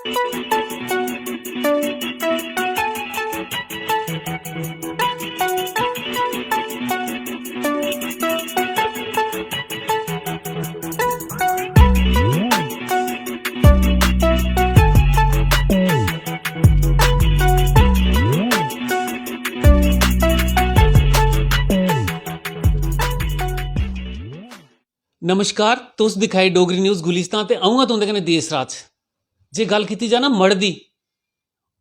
नमस्कार, तुस दिखाई डोगरी न्यूज़ गुलिस्तान ते आऊँगा तुंदे कन्नै देस राज। जे गल कीती जा ना मड़ दी,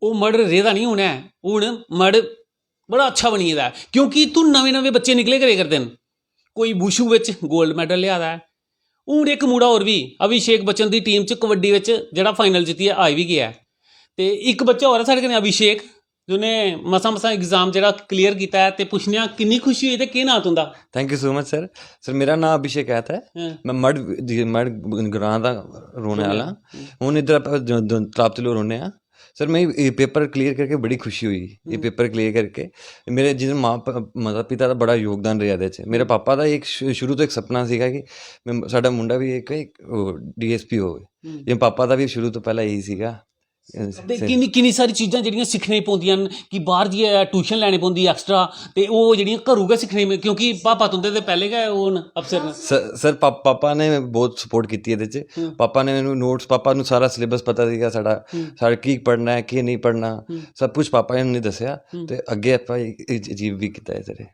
ओह् मड़ रेह्दा नहीं हून ऐ, हून मड़ बड़ा अच्छा बनी गेदा ऐ क्योंकि तू नमें नमें बच्चे निकले करे करदे न। कोई वुशू बिच गोल्ड मैडल लिया दा ऐ, हून एक मुड़ा होर बी अभिषेक बच्चन दी टीम च कबड्डी बिच जेह्ड़ा फाइनल जित्तियै आई बी गेआ ऐ। ते एक बच्चा होर ऐ साढ़े कन्नै अभिषेक, जिन्हें मसा एग्जाम जरा क्लीयर किया है। तो पुछने किन्नी खुशी हुई, केह् नाम तुंदा? Thank you so much sir. Sir मेरा नाम अभिषेक है, मैं मड़ ग्रां दा रौहने वाला हूँ, इधर तलाबतलू रौहने आ। सर मैं ये पेपर क्लीयर करके बड़ी खुशी हुई। ये पेपर क्लीयर करके मेरे जिस माता पिता का बड़ा योगदान रहा है। मेरे पापा का एक शुरू तो एक सपना सीगा कि साडा मुंडा भी एक DSP हो। जिवें पापा का भी शुरू तो पहला यही सीगा। किन्नी सारी चीज़ां जिहड़ियां सिक्खने पौंदियां कि बाहर जाइयै ट्यूशन लैनी पौंदी एक्स्ट्रा, ते ओह् जिहड़ियां घरों गै सिक्खने, क्योंकि पापा तुंदे ते पैह्ले गै ओह् न अफसर न। सर पापा ने बहुत सपोर्ट की एह्दे च। पापा ने मैनूं नोट्स, पापा नूं सारा सिलेबस पता सीगा साढ़ा की पढ़ना है की नहीं पढ़ना, सब कुछ पापा ने दस्सेआ ते अग्गे आपां अचीव भी कीता है सर।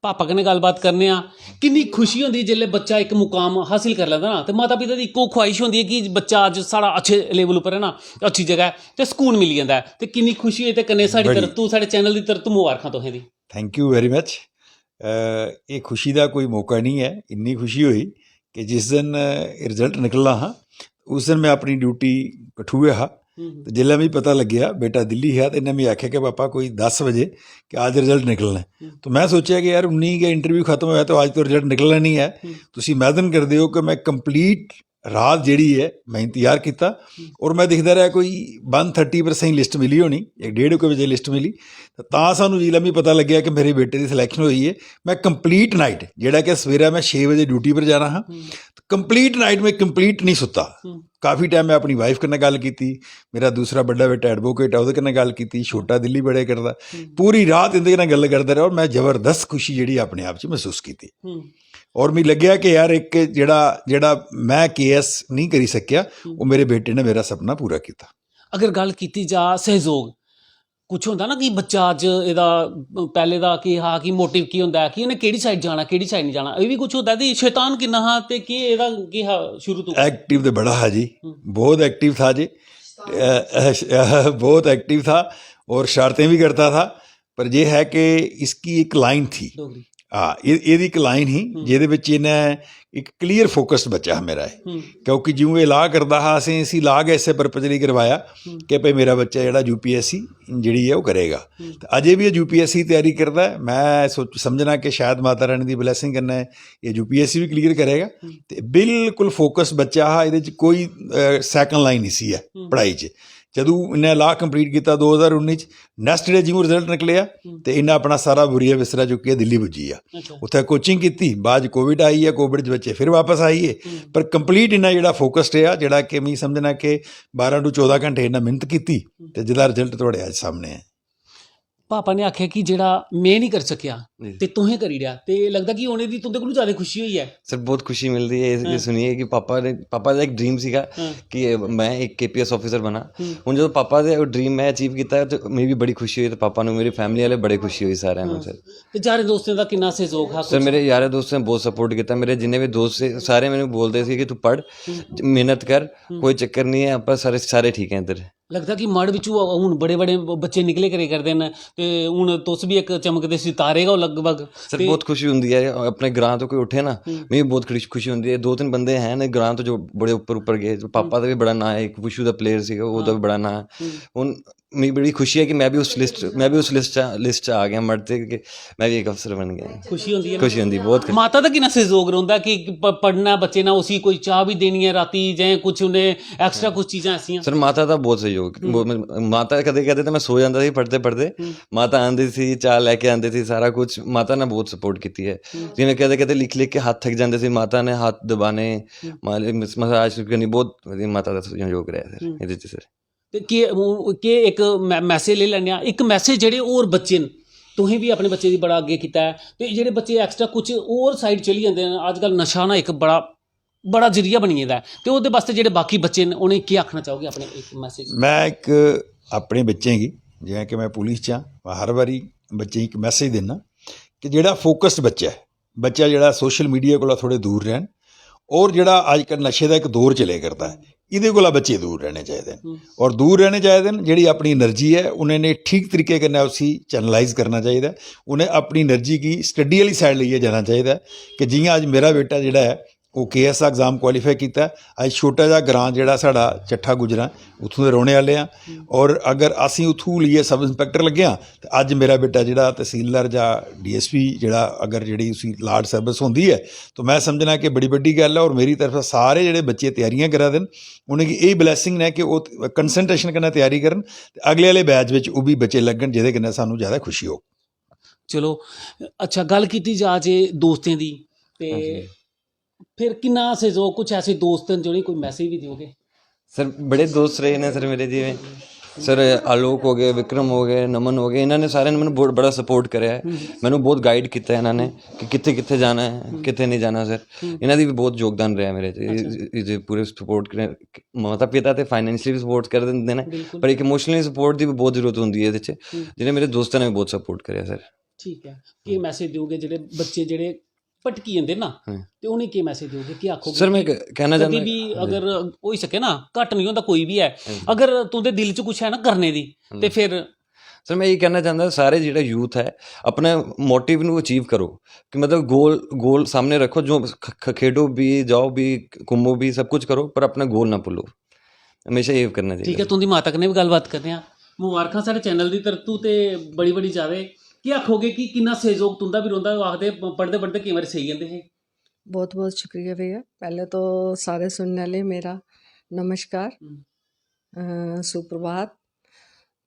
पापा कन्नै गल्लबात करने आ, किन्नी खुशी होंदी जिसले बच्चा एक मुकाम हासिल कर लैंदा ना, तो माता पिता की इक्को ख्वाहिश होंदी है कि बच्चा अज साढ़ा अच्छे लेवल उपर है ना, अच्छी जगह है तो सुकून मिली जाता है। तो किन्नी खुशी होई, ते कन्नै साढ़ी तरफ तू साढ़े चैनल की तरफ मुबारखां तुसें दी। Thank you very much. ये खुशी का कोई मौका नहीं है, इन्नी खुशी हुई कि जिस दिन रिजल्ट निकलना हाँ उस दिन मैं अपनी ड्यूटी कठुए हा, तो जिसलै मिगी पता लग्या बेटा दिल्ली है, तो इन्हें मिगी आख्या कि पापा कोई 10 बजे कि आज रिजल्ट निकलना है। तो मैं सोचा कि यार 19 के इंटरव्यू खत्म होया तो आज तो रिजल्ट निकलना नहीं है। तुसीं इमेजिन करदे हो कि मैं कंप्लीट रात जिहड़ी है मैं इंतजार किया और मैं दिखता रहा कोई 130% लिस्ट मिली होनी, 1:30 बजे लिस्ट मिली, तो सानूं जिसलै मिगी पता लग्या कि मेरे बेटे की सिलैक्शन हुई है, मैं कंप्लीट नाइट जिहड़ा कि सवेरे मैं 6 बजे ड्यूटी पर जाना हाँ, तो कंप्लीट नाइट में कंप्लीट नहीं सुता। काफ़ी टाइम मैं अपनी वाइफ कन्नै गल की, मेरा दूसरा बड़ा बेटा एडवोकेट है, उहदे कन्नै गल की, छोटा दिल्ली बड़े करदा, पूरी रात इंदे कन्नै गल करदा रहा और मैं जबरदस्त खुशी जिहड़ी अपने आप च महसूस की। और मैं लग्या कि यार एक जिहड़ा मैं KS नहीं करी सकिया, वो मेरे बेटे ने मेरा सपना पूरा किया। अगर गल की जा सहयोग, कुछ होंदा ना कि बच्चा अज एदा पहले दा की हा कि मोटिव की होंदा कि उन्हें केड़ी साइड जाना केड़ी साइड नहीं जाना, ये भी कुछ होंदा। ते शैतान किन्ना हा ते कि एदा की हा शुरू तो? एक्टिव तो बड़ा हा जी, बहुत एक्टिव था जी, बहुत एक्टिव था और शरारतें भी करता था। पर यह है कि इसकी एक लाइन थी, हाँ ये एक लाइन ही जिहदे विच इन्हें एक क्लीयर फोकस्ड बच्चा है मेरा है, क्योंकि जिऊं ये ला करदा हा असीं ला के इसे परपज नहीं करवाया कि भाई मेरा बच्चा जिहड़ा UPSC जिहड़ी है वो करेगा। तो अजे भी ये UPSC तैयारी करता है, मैं समझना कि शायद माता रानी की ब्लैसिंग करना है ये UPSC भी क्लीयर करेगा। तो बिल्कुल फोकस बच्चा हा, ये कोई सैकंड लाइन नहीं सी है पढ़ाई च। जदों इन्हें ला कंप्लीट किया 2019 नैक्सट डे जिऊं रिजल्ट निकलिया तो इन्हें अपना सारा बुरीआ बिस्तरा चुकिया दिल्ली पुजी आ, उत्थे कोचिंग की, बाद कोविड आई है, कोविड बच्चे फिर वापस आई है, पर कंप्लीट इन्हें जिहड़ा फोकस्ड है, जिहड़ा कि मैं समझना कि 12 to 14 घंटे इन्हें मेहनत की तो जिहदा रिजल्ट तुहाडे अज सामने है। पापा ने आख्या कि जेड़ा मैं नहीं कर सकिया ते तुहें करी लिया, ते लगदा कि होने दी तुंदे कोलों ज़्यादा खुशी हुई है। सर बहुत खुशी मिल रही है ये सुनिए कि पापा का एक ड्रीम सीगा कि मैं एक KPS ऑफिसर बना। हुण जो पापा का ड्रीम मैं अचीव किया तो मैं भी बड़ी खुशी हुई, तो पापा नूं मेरी फैमिली वाले बड़ी खुशी हुई सारे नूं। सर ते यारे दोस्तें दा किन्ना सहयोग हा? सर मेरे यारे दोस्तों ने बहुत सपोर्ट किया, मेरे जिन्ने भी दोस्त से सारे मैंने बोलते थे कि तू पढ़, मेहनत कर, कोई चक्कर नहीं है, आप सारे ठीक हैं इधर। लगता कि मड़ बिचू हूँ बड़े बड़े बच्चे निकले करे करते हैं, तो हूँ तुस भी एक चमकते सितारे हो लगभग। सर बहुत खुशी होंदी है अपने ग्रां तो कोई उठे ना, मैं बहुत खुशी होंदी है। 2-3 बंदे हैं ना ग्रां तो जो बड़े ऊपर गए, पापा का भी बड़ा नाम है, एक वुशू का प्लेयर सीगा, ਉਹਦਾ भी बड़ा नाम है। हुण मेरी बड़ी खुशी है कि मैं भी उस लिस्ट च आ गया मर्द कि मैं भी एक अफसर बन गया। खुशी होंदी है ना? खुशी होंदी बहुत खुशी। माता दा किन्ना सहयोग रौंदा कि पढ़ना बच्चे ना उसी कोई चाह भी देनी है राती जां कुछ उन्हें एक्स्ट्रा कुछ चीज़ां ऐसियां? सर माता का बहुत सहयोग, माता कदे कहते तो मैं सो जाता सी पढ़ते पढ़ते, माता आंदी सी चाह लैके आंदी सी, सारा कुछ माता ने बहुत सपोर्ट की है। जिवें कहते कहते लिख लिख के हाथ थक जाते सी, माता ने हाथ दबाने मसाज करनी, बहुत माता का सहयोग रहा सर ਇਹਦੇ ਚ सर। ते कि एक मैसेज ले लैने आं, एक मैसेज जेह्ड़े होर बच्चे न, तुसें भी अपने बच्चे दी बड़ा अग्गे कीता है, ते जेह्ड़े बच्चे एक्स्ट्रा कुछ होर साइड चली जंदे न, अजकल नशा ना एक बड़ा जरिया बनी गेदा है, ते ओह्दे वास्ते जेह्ड़े बाकी बच्चे न उ'नें केह् आखना चाहोगे अपने एक मैसेज? मैं एक अपने बच्चे गी जिवें कि मैं पुलिस च मैं हर बारी बच्चे एक मैसेज दिन्ना कि जेह्ड़ा फोकस्ड बच्चा जेह्ड़ा सोशल मीडिया कोला थोड़े दूर रैहन, और जेह्ड़ा अजकल नशे दा एक दौर चले करदा है, ਇਹਦੇ ਕੋਲ बच्चे दूर रहने चाहिए और दूर रहने चाहिए। ਜਿਹੜੀ ਆਪਣੀ એનર્ਜੀ है उन्हें ठीक तरीके कन्नै उसी चैनलाइज करना चाहिए। उन्हें अपनी एनर्जी की स्टडी वाली साइड लेइयै जाना चाहिए कि जियां अज मेरा बेटा जिहड़ा है वो KS ਦਾ एग्जाम कुआलीफाई किया। अज छोटा जिहा ग्रां जिहड़ा साडा ਚੱਠਾ गुजरा उत्थों दे रौहने वाले हाँ, और अगर असीं उत्थों लिए सब इंस्पैक्टर लगे हाँ तो अज मेरा बेटा जिहड़ा तहसीलदार जां DSP जिहड़ा अगर जिहड़ी उसी लाड सर्विस होंदी है तो मैं समझना कि बड़ी वड्डी गल है। और मेरी तरफ सारे जिहड़े बच्चे तैयारियां करा देन उन्हें यही ब्लैसिंग है कि वो कंसनट्रेशन कन्नै तैयारी करन, अगले वाले बैच विच वो भी बच्चे लगन जिहदे कन्नै सानूं ज़्यादा खुशी हो। चलो अच्छा, गल कीती जा जे दोस्तें दी, ते फिर किन्ना सहयोग, कुछ ऐसे दोस्त हैं जिन्हें कोई मैसेज भी दोगे? सर बड़े दोस्त रहे ने सर मेरे, जिवें सर आलोक हो गए, विक्रम हो गए, नमन हो गए, इन्होंने सारे ने मैंने बहुत बड़ा सपोर्ट कराया है, मैंने बहुत गाइड किया इन्होंने कि कित्थे कित्थे जाना है कित्थे नहीं जाना। सर इन्हों की भी बहुत योगदान रहा मेरे पूरे सपोर्ट माता पिता तो फाइनैंशियली भी सपोर्ट कर देंगे ने, पर एक इमोशनली सपोर्ट की भी बहुत जरूरत होंगी है, जिन्हें मेरे दोस्तों ने भी बहुत सपोर्ट कराया। सर ठीक है, कि मैसेज दोगे जेह्ड़े बच्चे जेह्ड़े भटकी जंदे ना, ते उ'नें केह् मैसेज दोगे, केह् आखोगे? सर मैं कहना चाहता भी अगर होई सके ना, घट नहीं होंदा कोई भी है, अगर तुंदे दिल च कुछ है ना करने दी, ते फिर सर मैं ये कहना चाहता सारे जो यूथ है अपने मोटिव को अचीव करो, कि मतलब गोल सामने रखो, जो खेडो भी, जाओ भी, घूमो भी, सब कुछ करो, पर अपना गोल ना भूलो, हमेशा ये करना चाहिए। ठीक है, तुंदी माता कन्नै भी गलबात करते हैं। मुबारखां साढ़े चैनल की तरफ तू, ते बड़ी जावे क्या आखोगे कि किन्ना सहयोग तुंदा भी रौंदा? आखदे पढ़दे पढ़दे केईं बारी सेई जंदे हे। बहुत बहुत शुक्रिया भैया। पहले तो सारे सुनने वाले मेरा नमस्कार, सुप्रभात।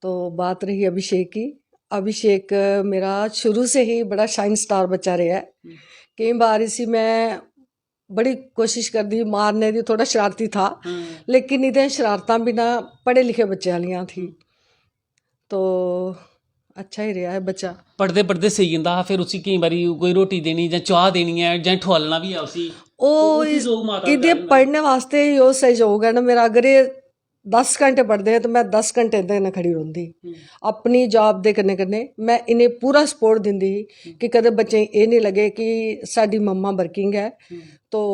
तो बात रही अभिषेक की, अभिषेक मेरा शुरू से ही बड़ा शाइन स्टार बच्चा रहा है। कई बार इसी मैं बड़ी कोशिश करती मारने की, थोड़ा शरारती था, लेकिन इधर शरारतां बिना पढ़े लिखे बच्चे वालियां थी, तो अच्छा ही रहा है बच्चा। पढ़दे पढ़दे सेई जंदा हा, फिर उसी केईं बारी कोई रोटी देनी जां चाह देनी है जां ठुआलना भी है उसी, इहदे पढ़ने वास्ते यो सहयोग है ना मेरा। अगर ये 10 घंटे पढ़ते हैं तो मैं 10 घंटे इहदे कन्नै खड़ी रौंह्दी, अपनी जॉब दे कन्नै कन्नै मैं इन्हें पूरा सपोर्ट दिंदी कि कदे बच्चें ये नहीं लगे कि साडी मम्मा वर्किंग है तो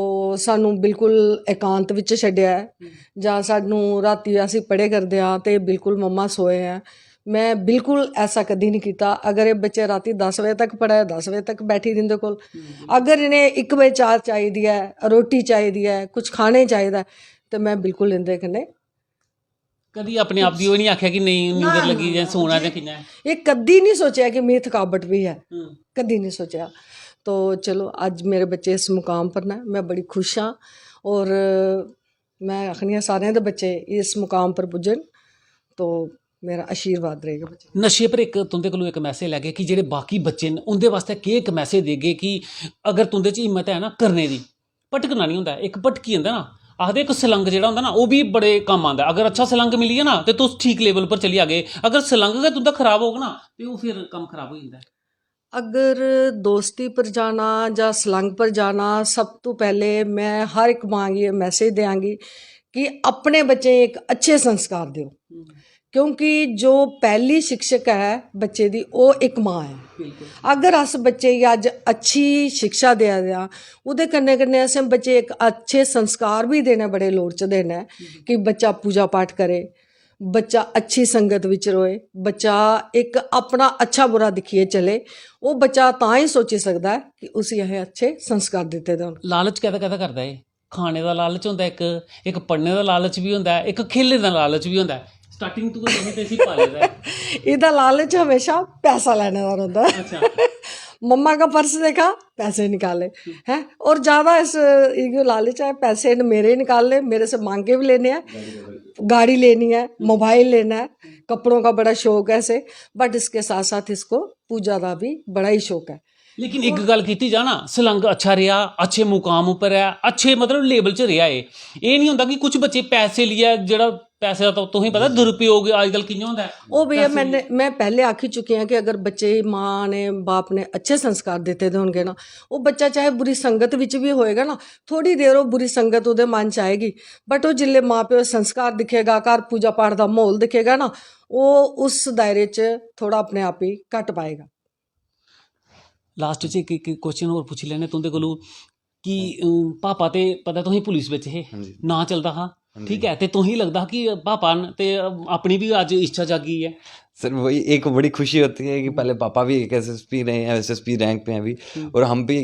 सानू बिल्कुल एकांत विच छड्डिया है, जां सानू राती असीं पढ़े करदे हां ते बिल्कुल मम्मा सोए हैं। मैं बिल्कुल ऐसा कभी नहीं किया। अगर ये बच्चे राती 10 बजे तक पढ़े, 10 बजे तक बैठी रहिंदे कोल। अगर इन्हें 1 बजे चाह चाहिदी है, रोटी चाहिदी है, कुछ खाने चाहिदा, तो मैं बिल्कुल इहदे कन्नै कभी अपने आप दी ओह नहीं आख्या कि नहीं नींदर लगी जां सोना जां कि'यां है? ये कदी नहीं सोचा कि मेरी थकावट भी है, कदी नहीं सोचा। तो चलो अज मेरे बच्चे इस मुकाम पर ना, मैं बड़ी खुश हाँ, और मैं आखनी हाँ सारे दे बच्चे इस मुकाम पर पुज्जन, तो मेरा आशीर्वाद रहेगा बच्चे। नशे पर एक तुंदे कोलों एक मैसेज लैगे कि जेह्ड़े बाकी बच्चे न उंदे वास्ते केह् एक मैसेज देगे कि अगर तुंदे च हिम्मत है ना करने दी, भटकना नहीं होंदा, एक भटकी जंदा ना, आखदे एक सलंग जेह्ड़ा होंदा ना, ओह भी बड़े कम्म आंदा। अगर अच्छा सलंग मिली है ना तो तुस ठीक लेवल पर चली आगे, अगर सलंग गै तुंदा खराब होग ना तो फिर कम्म खराब हो जांदा है। अगर दोस्ती पर जाना या सलंग पर जाना, सब तो पहले मैं हर एक मां गी मैसेज देंगी कि अपने बच्चे एक अच्छे संस्कार दो, क्योंकि जो पहली शिक्षक है बच्चे दी वो एक माँ है। अगर अस बच्चे गी अज अच्छी शिक्षा देआ दें, उहदे कन्नै कन्नै असें बच्चे एक अच्छे संस्कार भी देने बड़े लोड़चदे ने, कि बच्चा पूजा पाठ करे, बच्चा अच्छी संगत विच रोए, बच्चा एक अपना अच्छा बुरा दिखिए चले, वो बच्चा तां ही सोची सकदा है कि उसी असें अच्छे संस्कार दिते दे। लालच कहदा करदा है, खाने का लालच होंदा, एक पढ़ने का लालच भी होंदा है, एक खेलने का लालच भी होंदा है। ਸਟਾਰਟਿੰਗ ਤੋਂ ਤੁਸੀਂ ਤੇ ਸੀ ਪਾ ਲੈਦਾ ਇਹਦਾ ਲਾਲਚ ਹमेशा पैसा लेने का रहता है। अच्छा मम्मा का पर्स देखा, पैसे निकाले हैं, और ज़्यादा इस ये लालच है, पैसे मेरे ही निकालने, मेरे से मांग के भी लेने हैं, गाड़ी लेनी है, मोबाइल लेना है, कपड़ों का बड़ा शौक है इसे, बट इसके साथ साथ इसको पूजा का भी बड़ा ही शौक है। लेकिन एक गल की जाना, सलंग अच्छा रहा, अच्छे मुकाम उपर है, अच्छे मतलब लेवल च रहा है। ये नहीं होंदा कि कुछ बच्चे पैसे लिया, जेड़ा पैसे का तो तुम्हें पता दुरुपयोग आजकल कि'यां होंदा है। ओ भैया मैं पहले आखी चुकी हूँ कि अगर बच्चे माँ ने बाप ने अच्छे संस्कार देते थे होंगे ना, वो बच्चा चाहे बुरी संगत विच भी होएगा ना, थोड़ी देर वो बुरी संगत उहदे मन च आएगी, बट वो जिल्ले माँ प्यो संस्कार दिखेगा, घर पूजा पाठ का माहौल दिखेगा ना, वो उस दायरे च थोड़ा अपने आप ही घट पाएगा। लास्ट च एक क्वेश्चन होर पुच्छी लैने तुंदे कोलों कि पापा ते पता तुसीं पुलिस बिच हे, ना चलदा हा, ठीक है, ते तुसीं लगदा कि पापा न ते अपनी भी अज इच्छा जागी है। सर वही एक बड़ी खुशी होती है कि पहले पापा भी एक एसएसपी रहे हैं, एसएसपी रैंक पे हैं अभी, और हम भी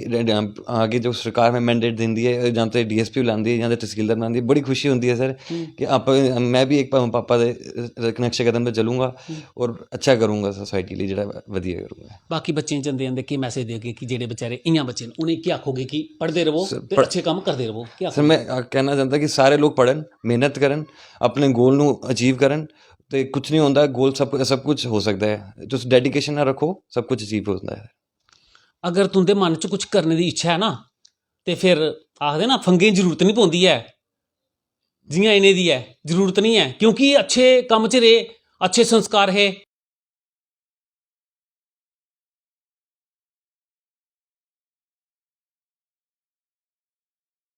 आगे जो सरकार में मैंडेट देंदी है, ਜਾਂ ਤੇ ਡੀਐਸਪੀ ਬੁਲਾਉਂਦੀ ਹੈ ਜਾਂ ਤੇ ਤਹਿਸੀਲਦਾਰ ਬੁਲਾਉਂਦੀ ਹੈ, बड़ी खुशी होती है सर कि आप मैं भी एक पापा ਦੇ ਨਕਸ਼ੇ ਕਦਮ ਤੇ ਚੱਲੂੰਗਾ और अच्छा करूँगा सोसाइटी ਲਈ ਜਿਹੜਾ ਵਧੀਆ ਕਰੂੰਗਾ। बाकी बच्चे जंदे जंदे की मैसेज देगे कि जेडे बेचारे इ'यां बच्चे न उ'नें क्या आखोगे कि पढ़ते रहो ते अच्छे काम करते रहो, क्या सर मैं कहना चाहता कि सारे लोग पढ़न, मेहनत करन, अपने गोल ਨੂੰ ਅਚੀਵ ਕਰਨ, ਤੇ ਕੁਝ ਨਹੀਂ ਹੁੰਦਾ, ਗੋਲ सब कुछ हो सकता है, ਤੁਸੀਂ ਡੈਡੀਕੇਸ਼ਨ ਨਾ ਰੱਖੋ, सब कुछ अचीव ਹੁੰਦਾ है। अगर तुंदे मन च कुछ करने की इच्छा है ना, तो फिर आखदे ना फंगे जरूरत नहीं पौंदी है, जियां इन्हें दी है जरूरत नहीं है, क्योंकि अच्छे कम च रहे, अच्छे संस्कार है,